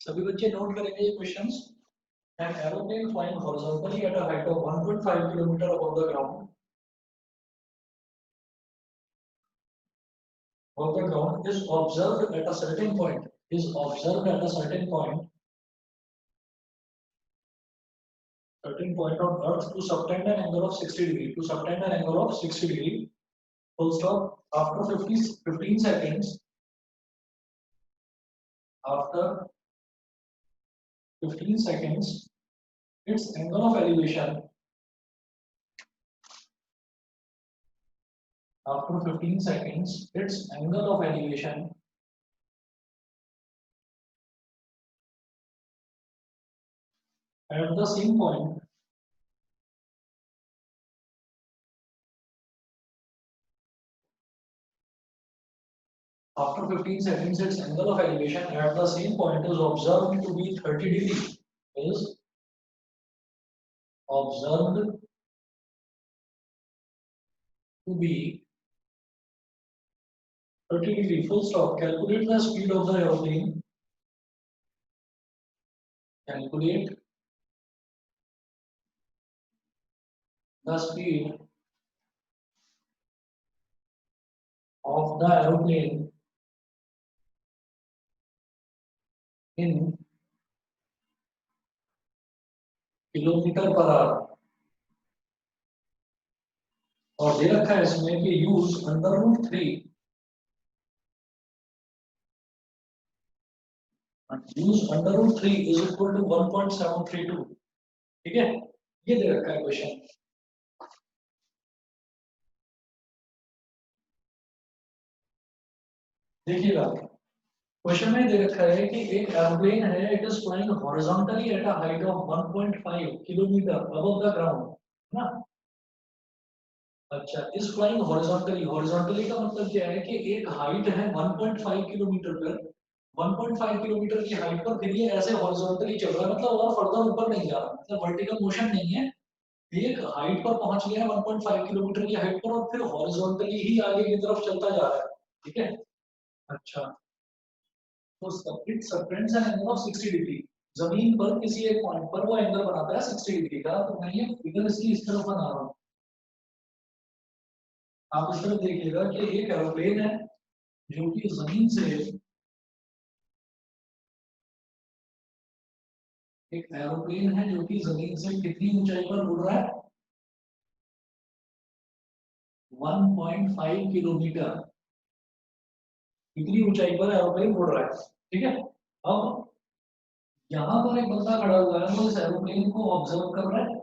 सभी बच्चे नोट करेंगे ये questions. An aeroplane flying horizontally at a height of 1.5 kilometer above the ground is observed at a certain point. Is observed at a certain point. Certain point on Earth to subtend an angle of 60 degree. To subtend an angle of 60 degree. Full stop. After 15 seconds. After 15 seconds, its angle of elevation. After 15 seconds, its angle of elevation at the same point after 15 seconds, its angle of elevation at the same point is observed to be 30 degree. Is observed to be 30 degree. Full stop. Calculate the speed of the aeroplane. Calculate the speed of the aeroplane in kilometre per hour और दे रखा है इसमें कि use under root 3 use under root 3 is equal to 1.732। ठीक है, ये दे रखा है क्वेश्चन। देखिएगा क्वेश्चन में दे रखा है कि एक एरोप्लेन है, it is flying horizontally eight a height of 1.5 kilometre above the ground ना। अच्छा, इस फ्लाइंग हॉरिजॉन्टली, हॉरिजॉन्टली का मतलब क्या है कि एक हाइट है 1.5 किलोमीटर पर, 1.5 किलोमीटर की हाइट पर फिर ये ऐसे हॉरिजॉन्टली चल रहा है, मतलब और फर्दर ऊपर नहीं जा रहा, मतलब वर्टिकल मोशन नहीं है, एक हाइट पर पहुंच गया है 1.5 किलोमीटर की हाइट पर और फिर हॉरिजॉन्टली ही आगे की तरफ चलता जा रहा है। ठीक है, अच्छा, तो it subtends an angle of 60 degree. जमीन पर किसी एक पॉइंट पर वो एंगल बनाता है 60 डिग्री का। तो मैं ये फिगर इसकी इस तरफ बना रहा हूँ, आप इस तरफ देखिएगा कि एक एरोप्लेन है जो कि जमीन से, एक एरोप्लेन है जो कि जमीन से कितनी ऊंचाई पर उड़ रहा है, 1.5 किलोमीटर, कितनी ऊंचाई पर एरोप्लेन उड़ रहा है। ठीक है, अब यहाँ पर एक बंदा खड़ा हुआ है, वो इस एरोप्लेन को ऑब्जर्व कर रहा है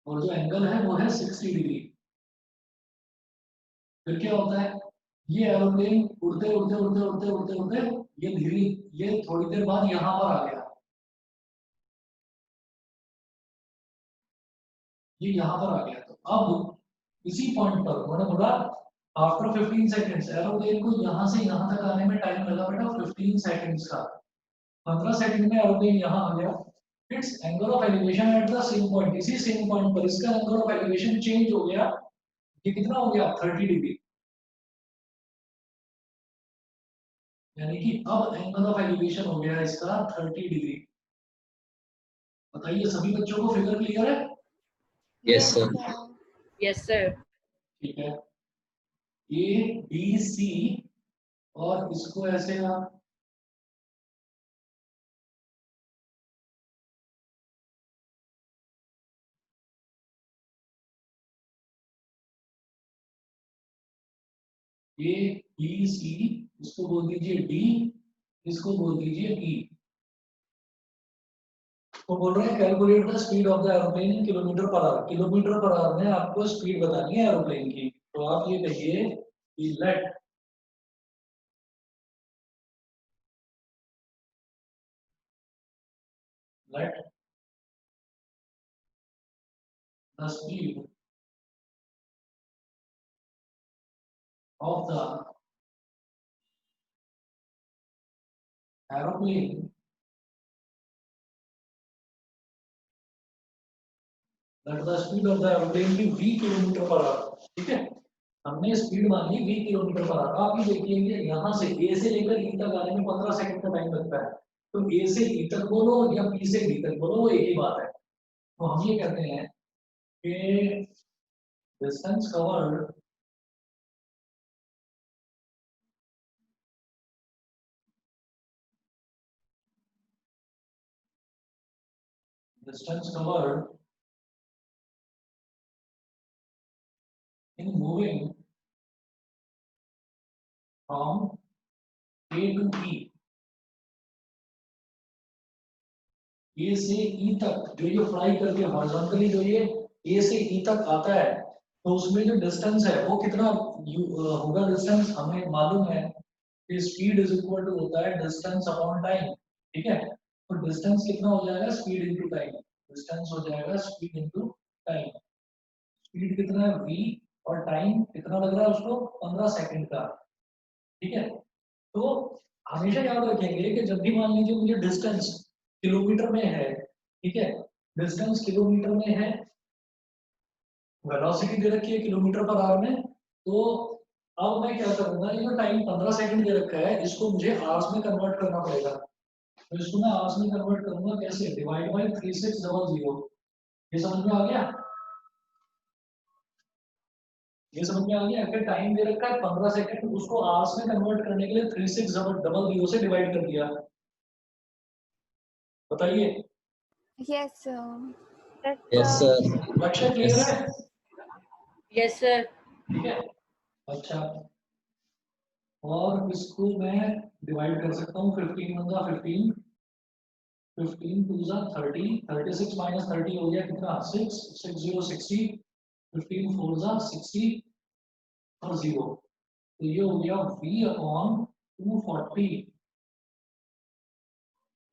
और जो एंगल है वो है 60 डिग्री। फिर क्या होता है, ये एरोप्लेन उड़ते उड़ते उड़ते उड़ते उड़ते उड़ते ये धीरे, ये थोड़ी देर बाद यहाँ पर आ गया, ये यहाँ पर आ गया। तो अब इसी पॉइंट पर मैंने बोला आफ्टर 15 सेकंड्स, एरोप्लेन को यहाँ से यहाँ तक आने में टाइम लगा बेटा 15 सेकंड्स का। 15 सेकंड में एरोप्लेन यहाँ आ गया। It's angle of elevation at the same point, इसी सेम पॉइंट पर इसका एंगल ऑफ एलिवेशन चेंज हो गया। ये कितना हो गया, 30 डिग्री। यानी कि अब एंगल ऑफ एलिवेशन हो गया इसका 30 डिग्री। बताइए सभी बच्चों को फिगर क्लियर है? Yes sir. Yes sir. ठीक है, ए बी सी और इसको ऐसे आप ए बी सी, इसको बोल दीजिए डी, इसको बोल दीजिए ई। तो बोल रहे हैं calculate the speed of the aeroplane in kilometre per our. Kilometre per our में आपको स्पीड बतानी है एरोप्लेन की। तो आप ये कहिए कि let the speed of the aeroplane let the speed of the aeroplane be kilometre per hour. ठीक है, हमने स्पीड मान ली 20 किलोमीटर पर आवर। आप ये देखिए यहाँ से ए से लेकर ई तक आने में 15 सेकंड का टाइम लगता है, तो ए से ई तक बोलो या बी से डी तक बोलो, वो एक ही बात है। तो हम ये कहते हैं कि distance covered distance covered in moving from A to E, ए से ई तक जो ये फ्लाई करके हॉरिजॉन्टली जो ये ए से ई तक आता है, तो उसमें जो डिस्टेंस है वो कितना होगा, डिस्टेंस हमें मालूम है कि स्पीड इज इक्वल टू होता है डिस्टेंस अपॉन टाइम। ठीक है, तो डिस्टेंस कितना हो जाएगा, स्पीड इनटू टाइम। डिस्टेंस हो जाएगा स्पीड इनटू टाइम। स्पीड कितना है v, और टाइम कितना लग रहा है उसको, 15 सेकंड का। ठीक है, तो हमेशा याद रखेंगे कि जब भी मान लीजिए मुझे डिस्टेंस किलोमीटर में है, ठीक है, डिस्टेंस किलोमीटर में है, वेलोसिटी दे रखी है किलोमीटर पर आवर में, तो अब मैं क्या करूंगा, ये जो टाइम 15 सेकंड दे रखा है इसको मुझे आवर्स में कन्वर्ट करना पड़ेगा। तो इसको मैं आवर्स में कन्वर्ट करूंगा कैसे, डिवाइड बाय 3600। ये समझ में आ गया, ये समझ में आ गया कि टाइम दे रखा है 15 सेकंड, उसको आवर्स में कन्वर्ट करने के लिए 3600 से डिवाइड कर दिया। बताइए। Yes sir. Yes sir. लक्ष्य क्लियर है? Yes sir. ठीक है, अच्छा, और इसको मैं डिवाइड कर सकता हूँ, 15 1 15, 15 2 30, 36 माइनस 30 हो गया कितना, 6, 6 0 60, 15 4 60 और 0, तो ये हो गया v अपॉन 240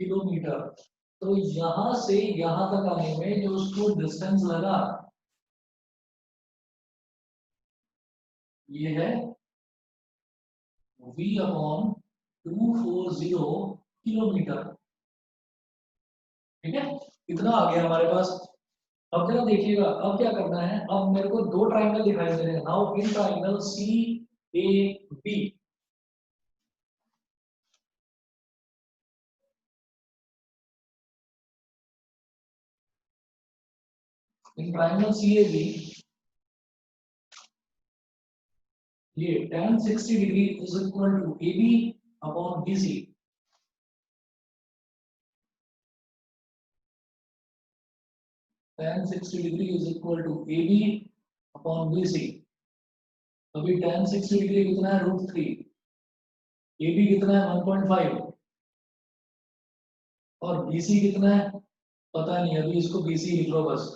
किलोमीटर। तो यहां से यहां तक आने में जो उसको डिस्टेंस लगा, ये है v अपॉन 240 किलोमीटर। ठीक है, इतना आ गया हमारे पास। अब जरा देखिएगा, अब क्या करना है, अब मेरे को दो ट्राइंगल दिखाई दे रहे हैं। Now in triangle C A B, in triangle C A B, ये tan 60 degree is equal to A B upon B C. tan 60 degree is equal to A B upon B C. अभी tan 60 degree कितना है, √3, A B कितना है 1.5, और B C कितना है पता नहीं, अभी इसको बी सी लिख लो बस।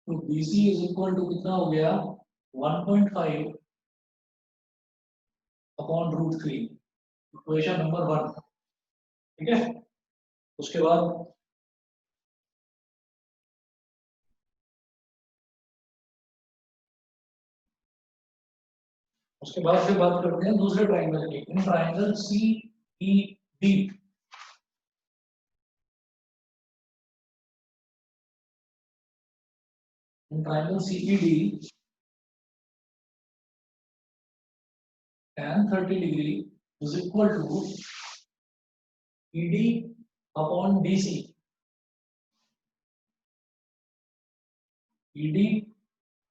तो B C is equal to कितना हो गया, 1.5 अपॉन √3, इक्वेशन नंबर 1। ठीक है, उसके बाद फिर बात करते हैं दूसरे ट्राइंगल की, in triangle C E D. In triangle C E D tan 30 degree is equal to E D upon D C. E D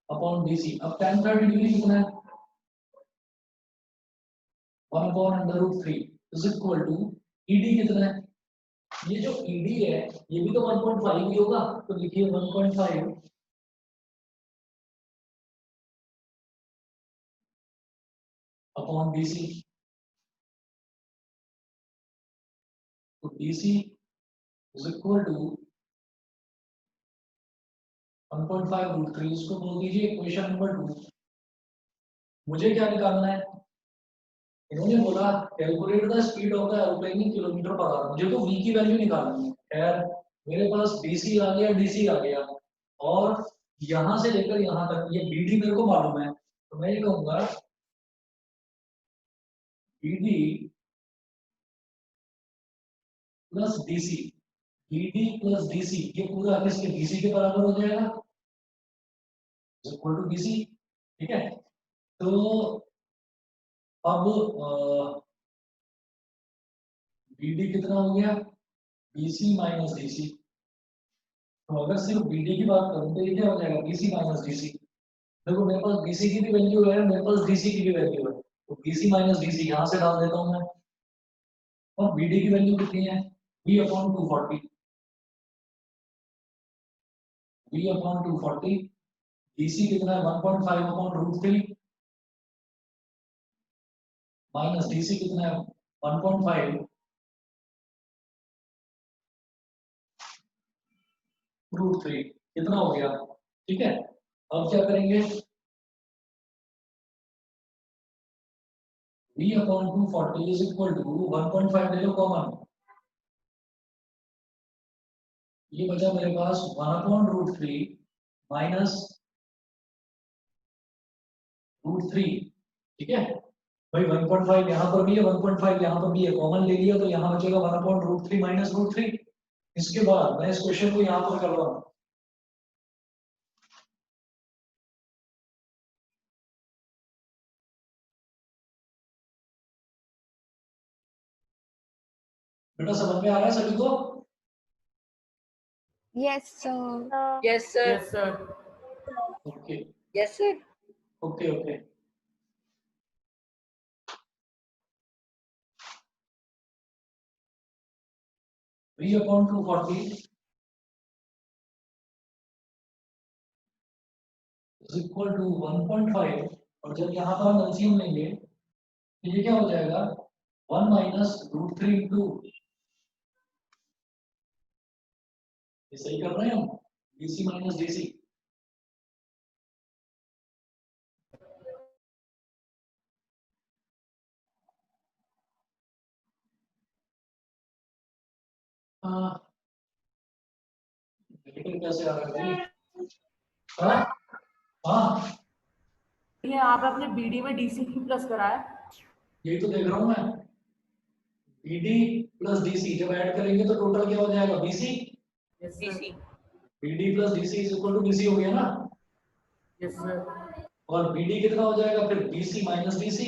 upon D C. अब tan 30 डिग्री कितना है, 1/√3 is equal to E D कितना है, ये जो ED है ये भी तो 1.5 ही होगा, तो लिखिए 1.5 अपॉन बीसी। तो बीसी इज इक्वल टू 1.5 √3, इसको बोल दीजिए इक्वेशन नंबर 2। मुझे क्या निकालना है, इन्होंने बोला calculate the speed of the aeroplane in kilometre per our, मुझे तो v की वैल्यू निकालनी है। खैर मेरे पास bc आ गया, dc आ गया, और यहां से लेकर यहां तक ये bd मेरे को मालूम है, तो मैं ये कहूंगा bd plus DC, bd plus dc, ये पूरा किसके bc के बराबर हो जाएगा, इक्वल टू bc। ठीक है, तो अब BD कितना हो गया, BC माइनस DC। तो अगर सिर्फ BD की बात करूं तो ये क्या हो जाएगा, BC माइनस DC। देखो मेरे पास BC की भी वैल्यू है, मेरे पास DC की भी वैल्यू है, तो BC माइनस DC यहाँ से डाल देता हूँ मैं। और BD की वैल्यू कितनी है, B upon 240, B upon 240, DC कितना है 1.5 अपॉन रूट 3 माइनस DC कितना है 1.5 रूट 3, कितना हो गया। ठीक है, अब क्या करेंगे, B upon 240 is equal to 1.5 ले लो कॉमन, ये बचा मेरे पास 1 अपॉन रूट 3 माइनस रूट 3। ठीक है भाई, 1.5 यहाँ पर भी है, 1.5 यहाँ पर भी है, कॉमन ले लिया तो यहाँ बचेगा 1 अपॉन रूट 3 माइनस रूट 3। इसके बाद मैं इस क्वेश्चन को यहाँ पर कर रहा हूँ, बेटा समझ में आ रहा है सभी को। Yes, sir. Yes, sir. Yes, sir. Okay Yes, sir. Okay okay, B upon 240 is equal to 1.5, और जब यहाँ पर हम एलसीएम लेंगे तो ये क्या हो जाएगा 1 माइनस रूट 3 इंटू, ये सही कर रहे हैं हम, BC माइनस DC। नेगेटिव कैसे आ रहा है भाई, हाँ हाँ ये आप अपने BD में DC क्यों प्लस करा है? यही तो देख रहा हूँ मैं, BD प्लस DC जब ऐड करेंगे तो टोटल क्या हो जाएगा BC, Yes, sir. DC. BD plus DC is equal to BC हो गया ना, Yes, sir. और BD कितना हो जाएगा फिर BC माइनस DC।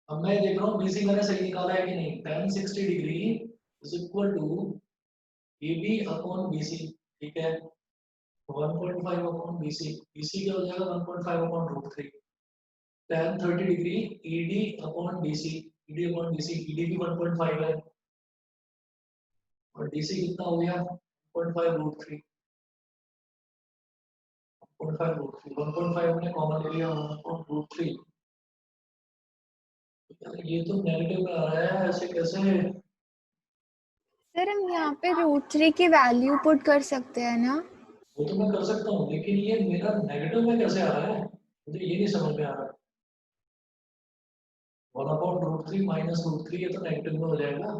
अब मैं देख रहा हूँ BC मैंने सही निकाला है कि नहीं, tan 60 degree is equal to AB upon BC। ठीक है, 1.5 अपॉन BC, BC क्या हो जाएगा 1.5 upon root 3, tan 30 degree ED upon BC, ED upon BC, ED भी 1.5 है, और DC कितना हो गया 1.5 रूट 3, 1.5 रूट 3, 1.5 हमने कॉमन ले लिया, 1 रूट 3। ये तो नेगेटिव में आ रहा है, ऐसे कैसे। सर हम यहाँ पे √3 की वैल्यू पुट कर सकते हैं ना? वो तो मैं कर सकता हूँ, लेकिन ये मेरा नेगेटिव में कैसे आ रहा है, मुझे ये नहीं समझ में आ रहा। 1 अपॉन रूट 3 माइनस रूट 3, ये तो नेगेटिव में हो जाएगा।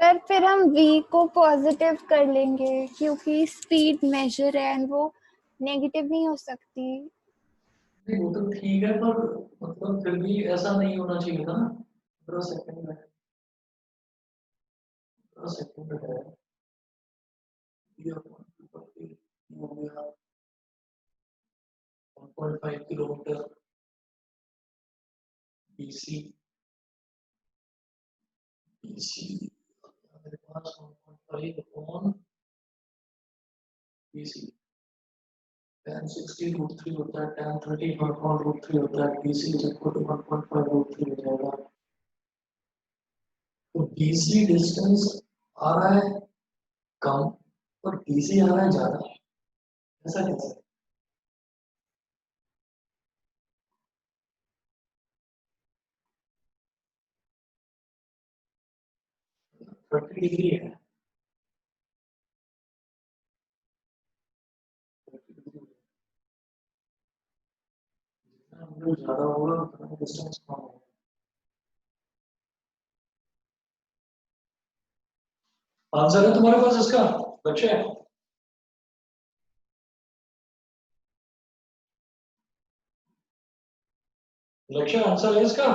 सर फिर हम v को पॉजिटिव कर लेंगे क्योंकि स्पीड मेजर है एंड वो नेगेटिव नहीं हो सकती। नहीं वो तो ठीक है, पर मतलब फिर भी ऐसा नहीं होना चाहिए था ना। 15 सेकंड में, 15 सेकंड है, ये हो गया 1.5 किलोमीटर BC, BC मेरे पास 1.5 अपॉन BC, tan 60 रूट 3 होता है, tan 30 अपॉन रूट 3 होता है, BC is equal to 1.5 root 3 हो जाएगा। तो BC डिस्टेंस आ रहा है कम और BC आ रहा है ज्यादा, ऐसा कैसे। 30 डिग्री है, 30 डिग्री ज्यादा होगा उतना डिस्टेंस कम होगा। आंसर है तुम्हारे पास इसका, लक्ष्य है, लक्ष्य आंसर है इसका।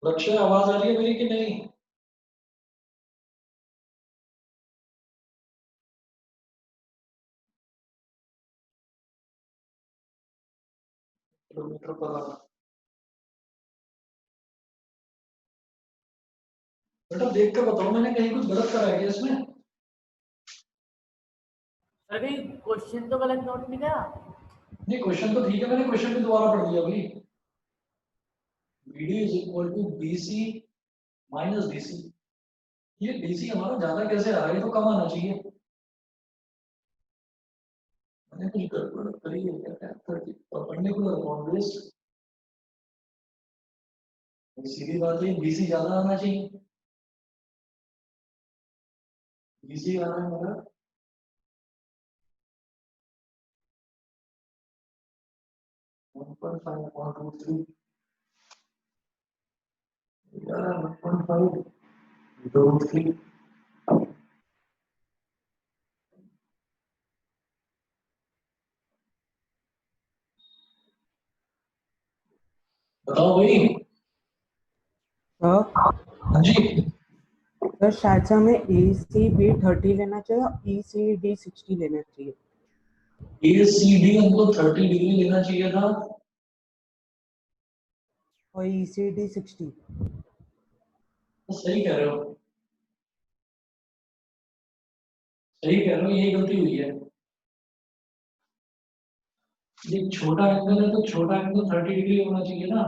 लक्ष्य आवाज आ रही है मेरी कि नहीं? Kilometre per our. बेटा देख के बताओ, मैंने कहीं कुछ गलत करा है क्या इसमें? सर कहीं क्वेश्चन तो गलत नोट नहीं करा? नहीं, क्वेश्चन तो ठीक है, मैंने क्वेश्चन भी दोबारा पढ़ लिया भाई। BD is equal to BC minus DC। ये DC हमारा ज्यादा कैसे आ रहा है? ये तो कम आना चाहिए। मैंने कुछ गड़बड़ करी है क्या? 30 परपेंडिकुलर अपॉन बेस। सीधी बात है, BC ज्यादा आना चाहिए। BC आ रहा है हमारा 1.5 अपॉन रूट 3। यार 1.5 रूट 3। बताओ भाई। सर हाँ जी। सर शायद से हमें ACB 30 लेना चाहिए और ECD 60 लेना चाहिए। ACD हमको 30 डिग्री लेना चाहिए था और ECD 60। तो सही कह रहे हो, सही कह रहे हो, यही गलती हुई है। ये छोटा एंगल है तो छोटा एंगल 30 डिग्री होना चाहिए ना,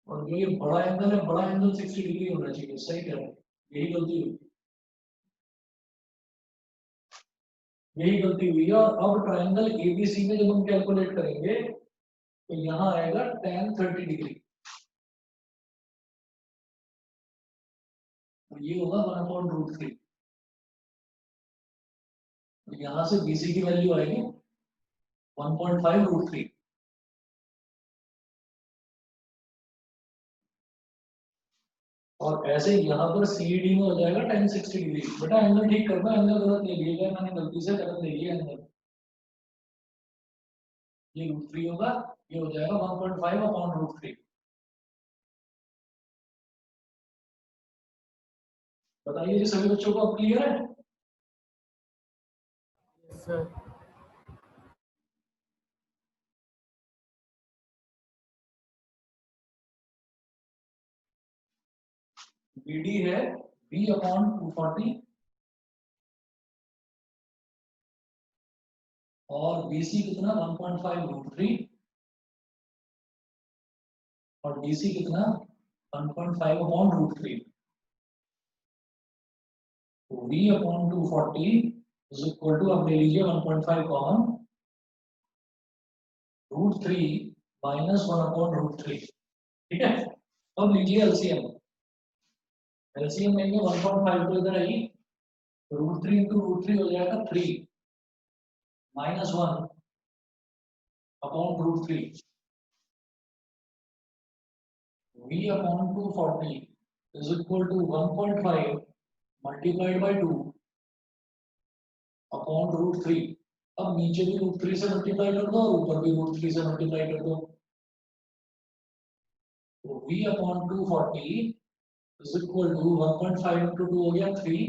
और जो ये बड़ा एंगल है बड़ा एंगल 60 डिग्री होना चाहिए। सही कह रहे हो, यही गलती हुई, यही गलती हुई है। और अब ट्रायंगल ABC में जब हम कैलकुलेट करेंगे तो यहाँ आएगा tan 30 डिग्री, और ये होगा 1/√3। यहाँ से BC की वैल्यू आएगी 1.5√3। और ऐसे यहाँ पर CED में हो जाएगा tan 60 डिग्री। बेटा एंगल ठीक करना, एंगल गलत ले लिया, मैंने गलती से गलत ले लिया एंगल। ये √3 होगा, ये हो जाएगा 1.5/√3। बताइए जी सभी बच्चों को अब क्लियर है? Yes sir. BD है B/240 और BC कितना 1.5√3 और DC कितना 1.5/√3। तो V/240 इज इक्वल टू, अब ले लीजिए 1.5 कॉमन, √3 माइनस 1/√3। ठीक है, अब लीजिए LCM। LCM लेंगे 1.5 तो इधर आई, √3 इंटू √3 हो जाएगा 3 minus 1/√3। V/240 is equal to 1.5 multiplied by 2 upon √3। अब नीचे भी √3 से मल्टीप्लाई कर दो और ऊपर भी √3 से मल्टीप्लाई कर दो। तो V/240 is equal to 1.5 into 2 हो गया 3,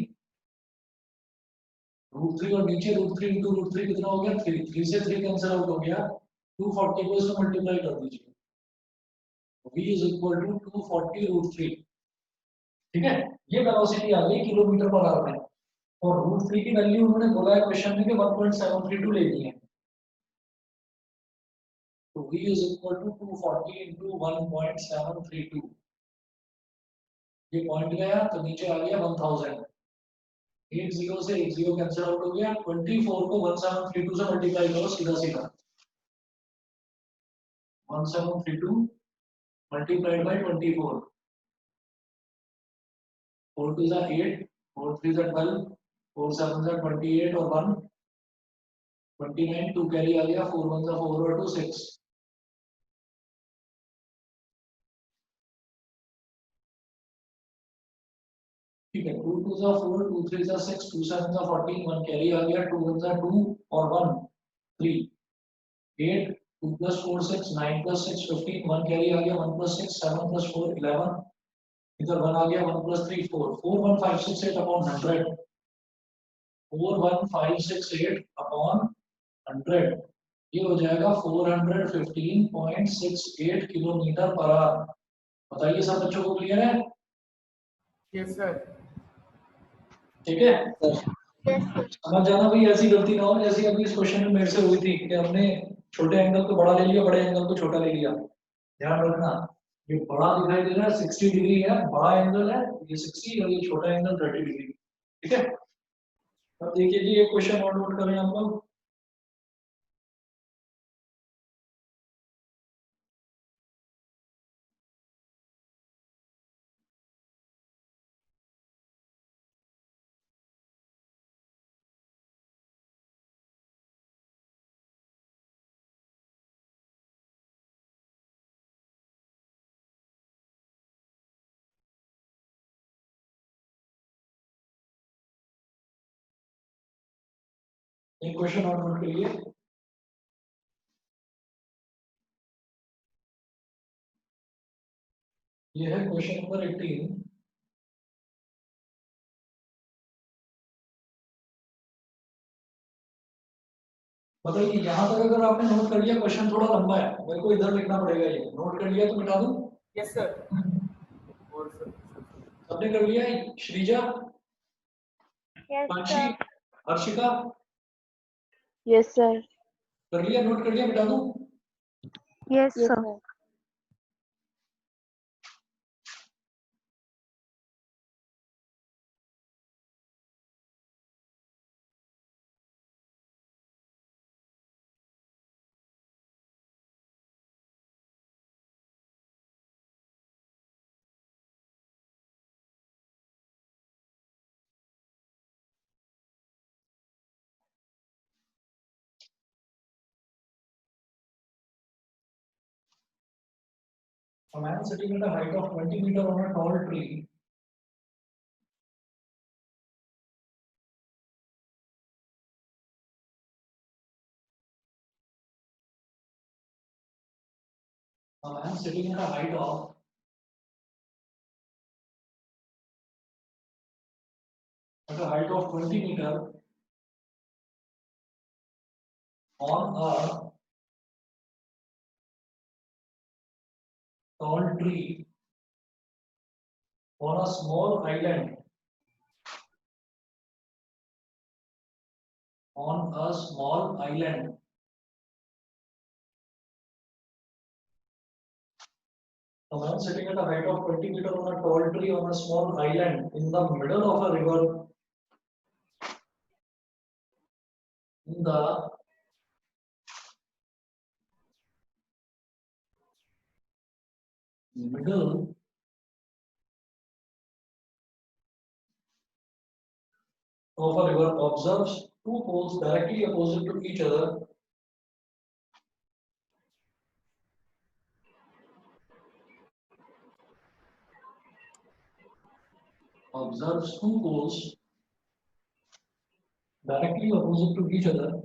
√3 और नीचे √3 into √3 कितना हो गया 3, 3 से 3 कैंसिल आउट हो गया, 240 को इसमें मल्टीप्लाई कर दीजिए। V is equal to 240 √3। ठीक है, ये वेलोसिटी आ गई किलोमीटर पर आवर में, और √3 की वैल्यू उन्होंने बोला है क्वेश्चन में कि 1.732 लेनी है। तो V is equal to 240 into 1.732। ये पॉइंट गया तो नीचे आ गया 1000। 80 से 80 कैंसिल आउट हो गया, 24 को 1732 से मल्टीप्लाई करो सीधा सीधा, 1732 मल्टीप्लाइड बाय 24, 4 2 जा 8, 4 3 जा 12, 4 7 जा 28 और 1 29, 2 कैरी आ गया, 4 1 जा 4 और 2 6। ठीक है, 2 2 जा 4, 2 3 जा 6, 2 7 जा 14, 1 कैरी आ गया, 2 1 जा 2 और 1 3, 8 2 + 4 6, 9 + 6 15, 1 कैरी आ गया, 1 + 6 7 + 4 11, इधर 1 आ गया, 1 + 3 4, 4 1 5 6 8 upon 100, 4 1 5 6 8 upon 100, ये हो जाएगा 415.68 किलोमीटर पर आवर। बताइए सब बच्चों को क्लियर है? Yes sir. ठीक है, Yes, sir. समझ जाना भाई, ऐसी गलती ना हो जैसी अभी इस क्वेश्चन में मेरे से हुई थी कि हमने छोटे एंगल को बड़ा ले लिया, बड़े एंगल को छोटा ले लिया। ध्यान रखना, ये बड़ा दिखाई दे रहा है 60 डिग्री है, बड़ा एंगल है ये 60 और ये छोटा एंगल 30 डिग्री। ठीक है, अब देखिए जी एक क्वेश्चन और नोट करें हम लोग। एक क्वेश्चन और नोट करिए। ये है क्वेश्चन नंबर 18। बताइए यहाँ तक अगर आपने नोट कर लिया, क्वेश्चन थोड़ा लंबा है, मेरे को इधर लिखना पड़ेगा, ये नोट कर लिया तो मिटा दूं? Yes sir. और सर सबने कर लिया है? Sreeja, Yes, Panchi, sir. Harshika, Yes, sir. कर लिया, नोट कर लिया, मिटा दूं? Yes, sir. A man sitting at a height of 20 meters on a tall tree. A man sitting at a height of 20 meters on a tall tree on a small island. On a small island. A man sitting at a height of 20 meters on a tall tree on a small island in the middle of a river. In the middle of a river observes two poles directly opposite to each other. Observes two poles directly opposite to each other.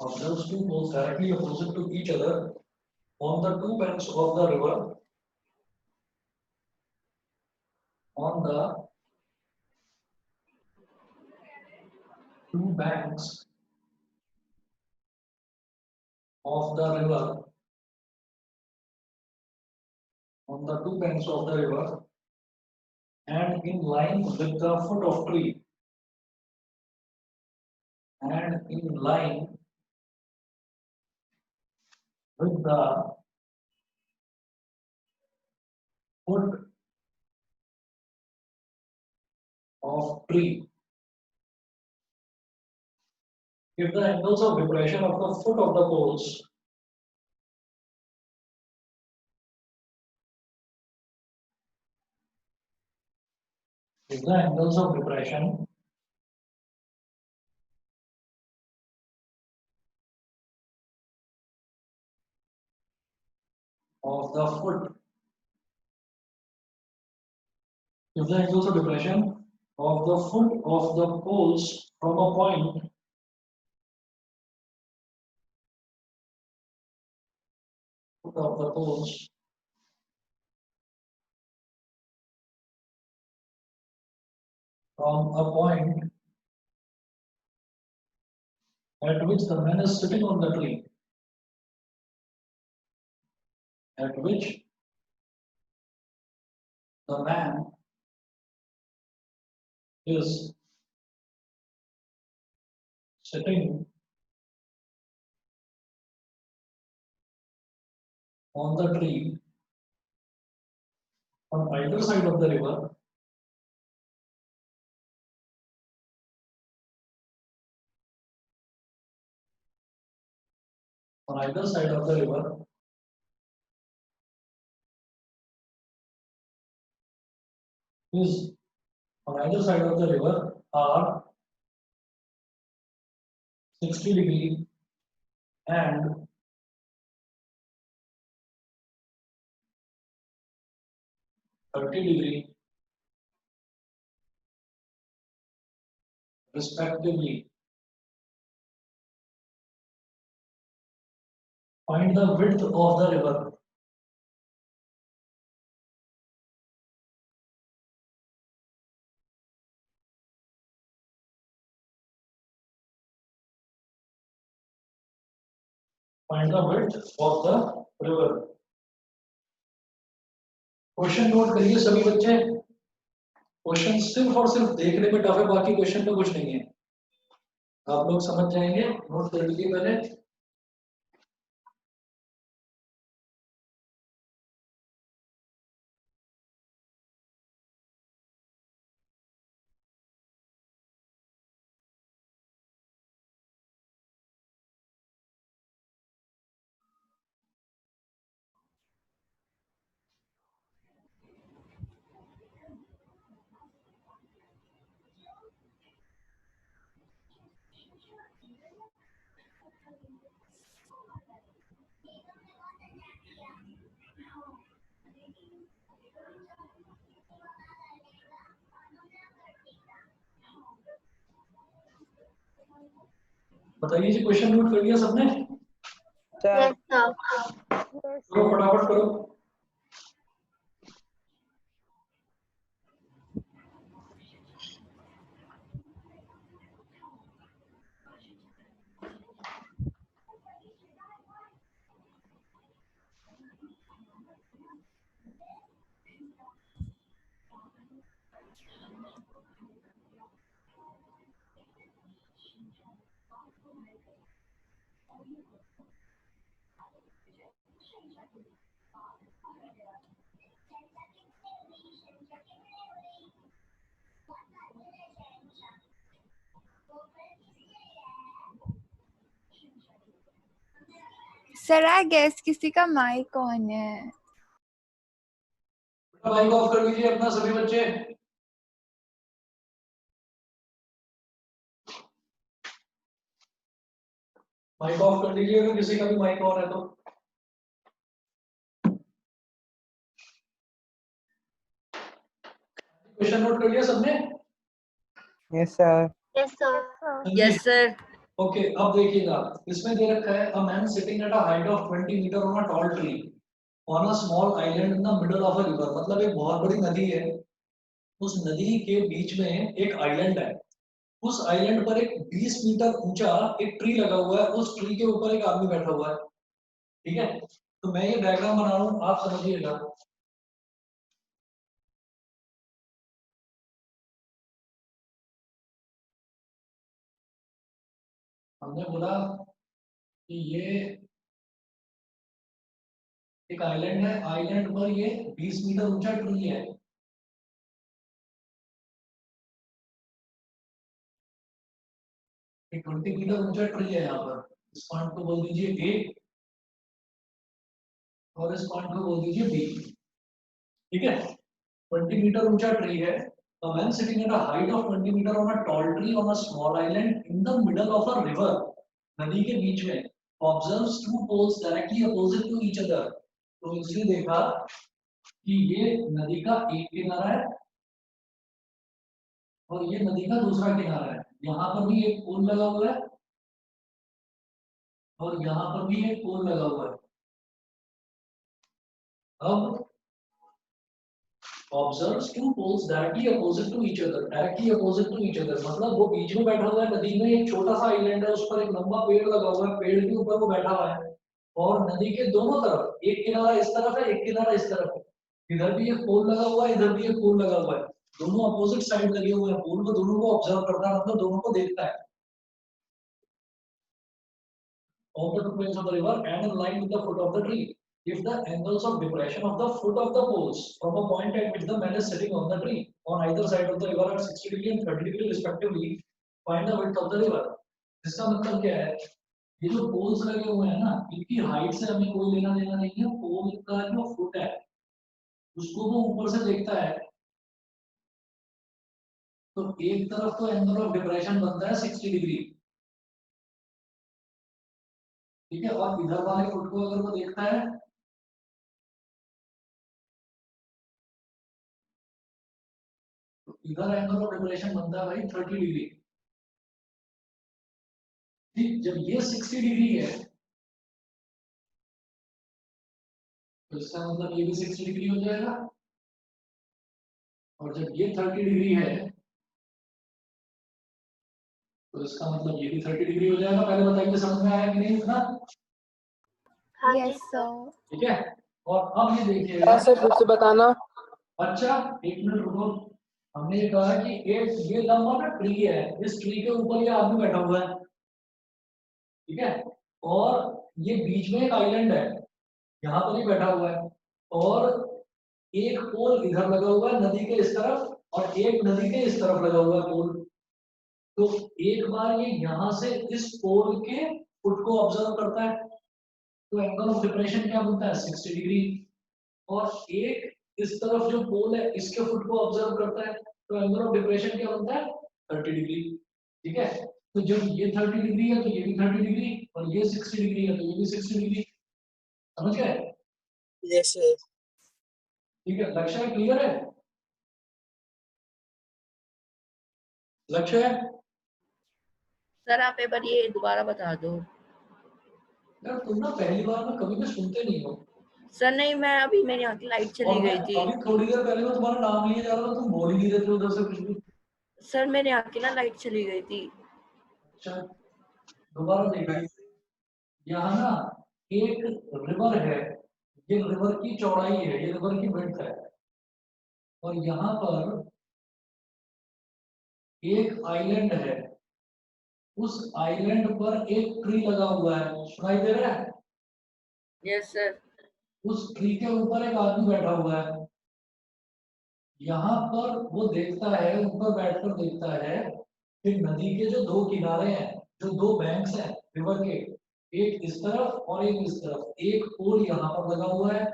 Observes two poles directly opposite to each other on the two banks of the river. On the two banks of the river. On the two banks of the river. And in line with the foot of tree. And in line with the foot of tree. If the angles of depression of the foot of the poles if the angles of depression of the foot. If there is also depression of the foot of the poles from a point foot of the poles from a point at which the man is sitting on the tree, at which the man is sitting on the tree on either side of the river, on either side of the river is on either side of the river are 60 degree and 30 degree respectively. Find the width of the river. Find the width of the river. Question note करिए सभी बच्चे. Question सिर्फ और सिर्फ देखने में tough है, बाकी क्वेश्चन में कुछ नहीं है. आप लोग समझ जाएंगे. नोट कर लीजिए पहले. बताइए जी, क्वेश्चन नोट कर लिया सबने? Yes, sir. करो फटाफट करो. Sir, I guess किसी का mic on है. माइक ऑफ कर लीजिए अपना सभी बच्चे. माइक ऑफ कर दीजिए अगर किसी का भी माइक ऑन है तो. क्वेश्चन नोट कर लिया सबने? Yes, sir. Yes, sir. Yes, sir. Okay, अब देखिएगा. इसमें दे रखा है a man sitting at a height of 20 metre on a tall tree on a small island in the middle of a river. मतलब एक बहुत बड़ी नदी है, उस नदी के बीच में एक आइलैंड है. उस आइलैंड पर एक 20 मीटर ऊंचा एक ट्री लगा हुआ है, उस ट्री के ऊपर एक आदमी बैठा हुआ है. ठीक है, तो मैं ये डायग्राम बना रहा हूं, आप समझिएगा. हमने बोला कि ये एक आइलैंड है, आइलैंड पर ये 20 मीटर ऊंचा ट्री है. एक 20 मीटर ऊंचा ट्री है. यहाँ पर इस पॉइंट को बोल दीजिए ए और इस पॉइंट को बोल दीजिए बी. ठीक है, 20 मीटर ऊंचा ट्री है. A man sitting at a height of 20 meter on a tall tree on a small island in the middle of a river, नदी के बीच में, observes two poles directly opposite to each other. तो इसने देखा कि ये नदी का एक किनारा है और ये नदी का दूसरा किनारा है। यहाँ पर भी एक पोल लगा हुआ है और यहाँ पर भी एक पोल लगा हुआ है। अब observes two poles directly opposite to each other, मतलब वो बीच में बैठा हुआ है नदी में, एक छोटा सा आइलैंड है, उस पर एक लंबा पेड़ लगा हुआ है, पेड़ के ऊपर वो बैठा हुआ है और नदी के दोनों तरफ एक किनारा इस तरफ है, एक किनारा इस तरफ है। इधर भी एक पोल लगा हुआ है, इधर भी एक पोल लगा हुआ है, दोनों अपोजिट साइड लगे हुए हैं। पोल को दोनों को ऑब्जर्व करता है, मतलब दोनों को देखता है। Of the two planes of the river and in line with the foot of the tree. If the angles of depression of the foot of the poles from a point at which the man is sitting on the tree on either side of the river are 60 degree and 30 degree respectively, find the width of the river. इसका मतलब क्या है? ये जो poles लगे हुए हैं ना, इनकी हाइट से हमें कोई लेना देना नहीं है। पोल का जो फुट है उसको वो ऊपर से देखता है, तो एक तरफ तो एंगल ऑफ डिप्रेशन बनता है 60 डिग्री, ठीक है, और इधर वाले फुट को अगर वो देखता है तो इधर एंगल ऑफ डिप्रेशन बनता है भाई 30 डिग्री। ठीक, जब ये 60 डिग्री है तो इसका मतलब ये भी 60 डिग्री हो जाएगा, और जब ये 30 डिग्री है तो इसका मतलब ये भी 30 डिग्री हो जाएगा। पहले बताइए समझ में आया कि नहीं ना? Yes sir. ठीक है, और अब ये देखिएगा सर फिर से बताना। अच्छा एक मिनट रुको, हमने ये कहा कि एक ये लंबा ना ट्री है, इस ट्री के ऊपर ये आदमी बैठा हुआ है, ठीक है, और ये बीच में एक आइलैंड है, यहाँ पर ही बैठा हुआ है, और एक पोल इधर लगा हुआ है नदी के इस तरफ और एक नदी के इस तरफ लगा हुआ है पोल। तो एक बार ये यहाँ से इस पोल के फुट को ऑब्जर्व करता है, तो एंगल ऑफ डिप्रेशन क्या बनता है 60 डिग्री, और एक इस तरफ जो पोल है इसके फुट को ऑब्जर्व करता है, तो एंगल ऑफ डिप्रेशन क्या बनता है 30 डिग्री। ठीक है, तो जब ये 30 डिग्री है तो ये भी 30 डिग्री, और ये 60 डिग्री है तो ये भी 60 डिग्री। समझ गए? Yes sir. ठीक है, लक्ष्य क्लियर है? लक्ष्य है? सर आप एक बार ये दोबारा बता दो। यार तुम ना पहली बार में कभी भी सुनते नहीं हो। सर नहीं, मैं अभी मेरी आंख लाइट चली गई थी। अभी थोड़ी देर पहले मैं तुम्हारा नाम लिए जा रहा था, तुम बोल ही नहीं रहे थे उधर से कुछ भी। सर मेरी आंख की ना लाइट चली गई थी। अच्छा दोबारा देखिए, यहाँ ना एक रिवर है, ये रिवर की चौड़ाई है, ये रिवर की विड्थ है, और यहाँ पर एक आइलैंड है, उस आइलैंड पर एक ट्री लगा हुआ है, सुनाई दे रहा है? Yes sir. उस ट्री के ऊपर एक आदमी बैठा हुआ है, यहाँ पर वो देखता है, ऊपर बैठकर देखता है कि नदी के जो दो किनारे हैं, जो दो बैंक्स हैं रिवर के, एक इस तरफ और एक इस तरफ, एक पोल यहाँ पर लगा हुआ है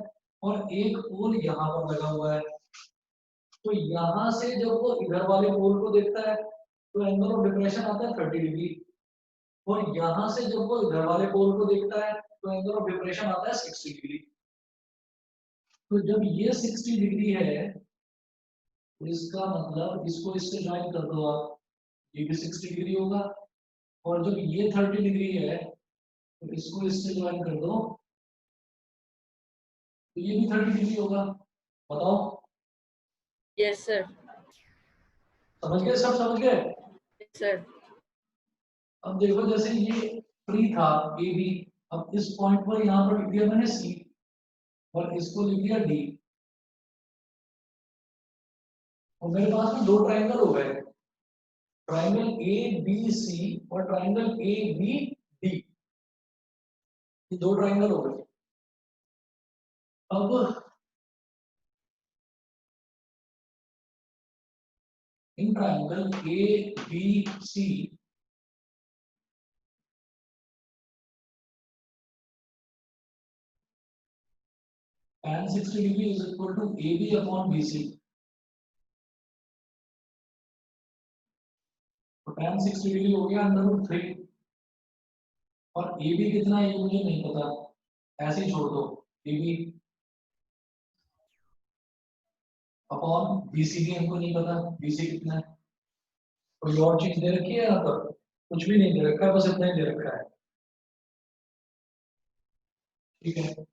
और एक पोल यहाँ पर लगा हुआ है। तो यहाँ से जब वो इधर वाले पोल को देखता है तो एंगल ऑफ डिप्रेशन आता है 30 डिग्री, और यहाँ से जब वो इधर वाले पोल को देखता है तो एंगल ऑफ डिप्रेशन आता है 60 डिग्री। तो जब ये 60 डिग्री है तो इसका मतलब इसको इससे ज्वाइन कर दो आप, ये भी 60 डिग्री होगा, और जब ये 30 डिग्री है तो इसको इससे ज्वाइन कर दो तो ये भी 30 डिग्री होगा। बताओ? Yes sir. समझ गए? सब समझ गए? Yes sir. अब देखो जैसे ये ट्री था ए बी, अब इस पॉइंट पर यहाँ पर लिख दिया मैंने सी और इसको लिख दिया डी, और मेरे पास में दो ट्रायंगल हो गए, ट्रायंगल ए बी सी और ट्रायंगल ए बी डी, ये दो ट्रायंगल हो गए। अब in triangle A B C tan 60 degree is equal to AB upon BC, तो tan 60 डिग्री हो गया √3, और AB कितना है ये मुझे नहीं पता, ऐसे ही छोड़ दो, AB अपॉन बीसी भी हमको नहीं पता, बीसी कितना है। कोई और चीज दे रखी है यहाँ पर? कुछ भी नहीं दे रखा है, बस इतना ही दे रखा है। ठीक है,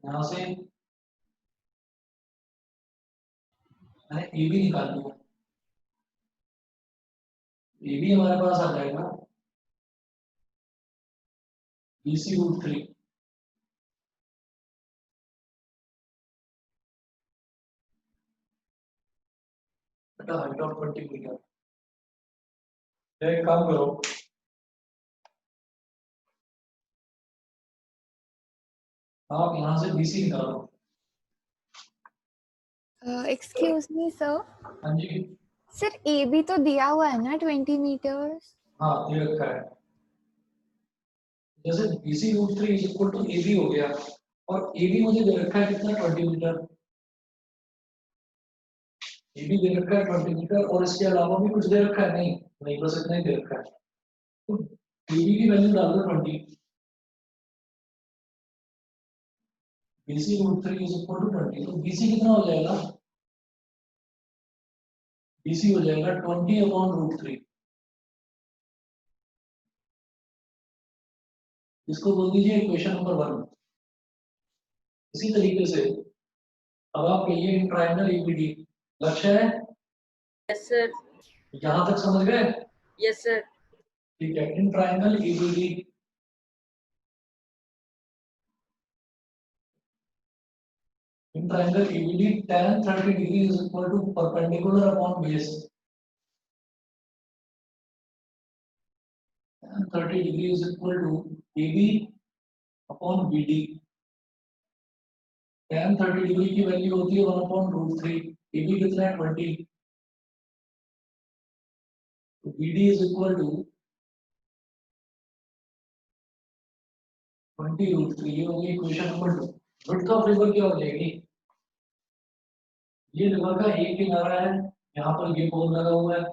यहाँ से मैंने ए बी निकाल लिया। ए बी हमारे पास आ जाएगा बीसी रूट 3। बेटा हाइट ऑफ 20 मीटर। एक काम करो, आप यहाँ से बीसी निकालो। एक्सक्यूज मी सर, हाँ जी, सर ए बी तो दिया हुआ है ना 20 मीटर्स। हाँ दे रखा है। जैसे BC root 3 is equal to A B हो गया, और ए बी मुझे दे रखा है कितना, 20 मीटर। ए बी दे रखा है 20 मीटर, और इसके अलावा भी कुछ दे रखा है? नहीं नहीं, बस इतना ही दे रखा है। तो ए बी की वैल्यू डाल दो 20, BC root 3 is equal to 20। तो बीसी कितना हो जाएगा? बीसी हो जाएगा 20 अपॉन रूट 3। इसको बोल दीजिए इक्वेशन नंबर 1। इसी तरीके से अब आप कहिए इन ट्रायंगल एबीडी, लक्ष्य है यस सर। यहां तक समझ गए? Yes sir. ठीक है, in triangle ABD, in triangle ABD tan 30 degree is equal to perpendicular upon base. tan 30 degree is equal to AB upon BD। tan 30 degree की वैल्यू होती है 1 अपॉन रूट 3। AB कितना है 20, तो BD is equal to 20 root 3। ये होगी equation number 2। Width of river क्या हो जाएगी? ये रिवर का एक किनारा है, यहाँ पर ये पोल लगा हुआ है।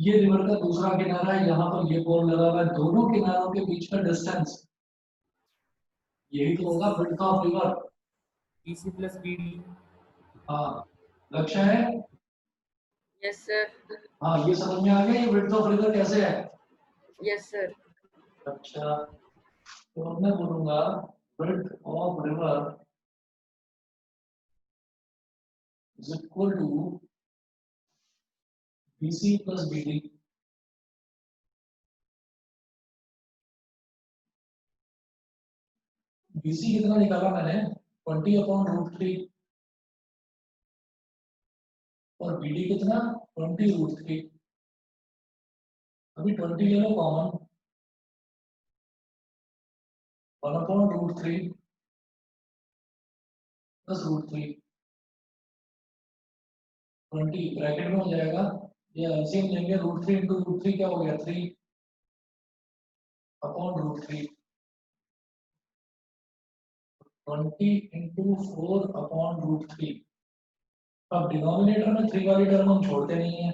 ये रिवर का दूसरा किनारा है, यहाँ पर ये पोल लगा हुआ है। दोनों किनारों के बीच का डिस्टेंस, यही तो होगा width of river. BC plus BD। हाँ, लक्ष्य है। Yes sir. हाँ, ये समझ में आ गया ये विड्थ ऑफ रिवर कैसे है? Yes sir. अच्छा, तो अब मैं बोलूंगा width of river is equal to BC plus BD। BC कितना निकाला मैंने, 20 अपॉन रूट 3, और BD कितना, 20 रूट 3। अभी 20 ले लो common, 1 upon root 3 plus root 3, 20 bracket में हो जाएगा। ये एलसीएम लेंगे, रूट 3 इंटू रूट 3 क्या हो गया, 3 upon root 3। 20 into 4 upon root 3। अब डिनोमिनेटर में 3 वाली टर्म हम छोड़ते नहीं है,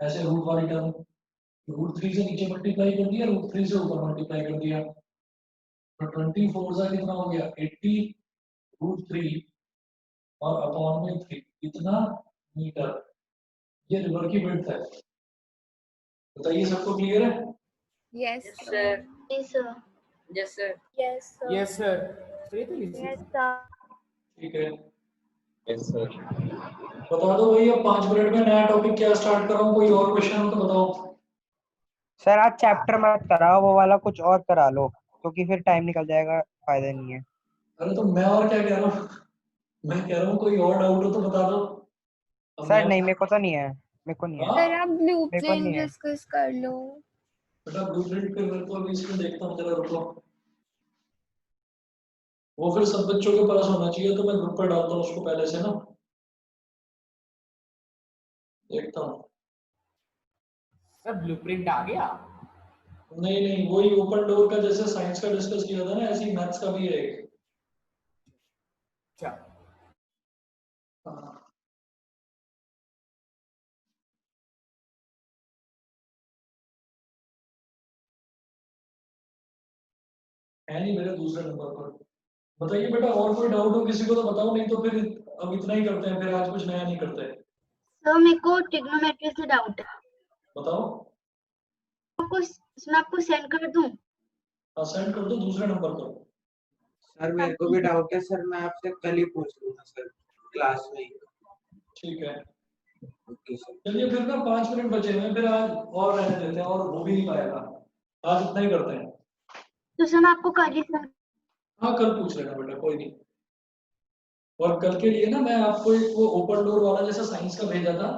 ऐसे रूट वाली टर्म रूट 3 से नीचे मल्टीप्लाई कर दिया, रूट 3 से ऊपर मल्टीप्लाई कर दिया। तो 24 का कितना हो गया, 80 रूट 3 और अपॉन में 3, कितना मीटर। ये रिवर की विड्थ है। बताइए सबको क्लियर है? Yes yes sir. Yes sir yes sir. Yes sir yes sir. तो ये तो इजी यस था। सर। ठीक है, Yes, sir. बता दो भाई, अब 5 मिनट में नया टॉपिक क्या स्टार्ट कर रहा हूँ। कोई और क्वेश्चन हो तो बताओ। सर आज चैप्टर मत कराओ, वो वाला कुछ और करा लो, क्योंकि फिर टाइम निकल जाएगा, फायदा नहीं है। अरे तो मैं और क्या कह रहा हूँ, मैं कह रहा हूँ कोई और डाउट हो तो बता दो। अब सर मैं नहीं, मेरे को तो नहीं है, मेरे को नहीं है, हाँ, सर आप मेरे को ब्लूप्रिंट नहीं है। डिस्कस कर लो। बेटा ब्लूप्रिंट फिर मेरे को अभी इसमें देखता हूँ, जरा रुको। वो फिर सब बच्चों के पास होना चाहिए, तो मैं ग्रुप पर डालता हूँ उसको पहले से ना, देखता हूँ। सर ब्लूप्रिंट आ गया। नहीं नहीं, वही ओपन डोर का जैसे साइंस का डिस्कस किया था ना, ऐसे ही मैथ्स का भी है एक। अच्छा। हाँ, है नहीं मेरे दूसरे नंबर पर। बताइए बेटा, और कोई डाउट हो किसी को तो बताओ, नहीं तो फिर अब इतना ही करते हैं, फिर आज कुछ नया नहीं करते। सर मेरे को ट्रिग्नोमेट्री से डाउट है, बताओ। मैं आपको सेंड कर दूं? हाँ सेंड कर दो, दूसरे नंबर पर। सर मेरे को भी डाउट है सर, मैं आपसे कल ही पूछ लूंगा सर क्लास में ही। ठीक है, ओके सर। चलिए फिर ना 5 मिनट बचे हुए हैं, फिर आज और रहने देते हैं, और हो भी नहीं पाएगा आज, इतना ही करते हैं। तो सर मैं आपको कल ही send- हाँ कल पूछ लेना बेटा, कोई नहीं। और कल के लिए ना मैं आपको एक वो ओपन डोर वाला जैसा साइंस का भेजा था,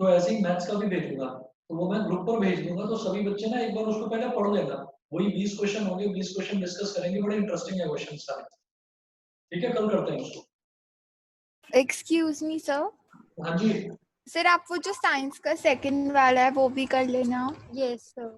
तो ऐसे ही मैथ्स का भी भेजूंगा, तो वो मैं ग्रुप पर भेज दूंगा, तो सभी बच्चे ना एक बार उसको पहले पढ़ लेना। वही 20 क्वेश्चन होंगे, 20 क्वेश्चन डिस्कस करेंगे, बड़े इंटरेस्टिंग है क्वेश्चन सारे। ठीक है, कल करते हैं उसको। एक्सक्यूज मी सर, हाँ जी। सर आप वो जो साइंस का सेकंड वाला है वो भी कर लेना। Yes sir.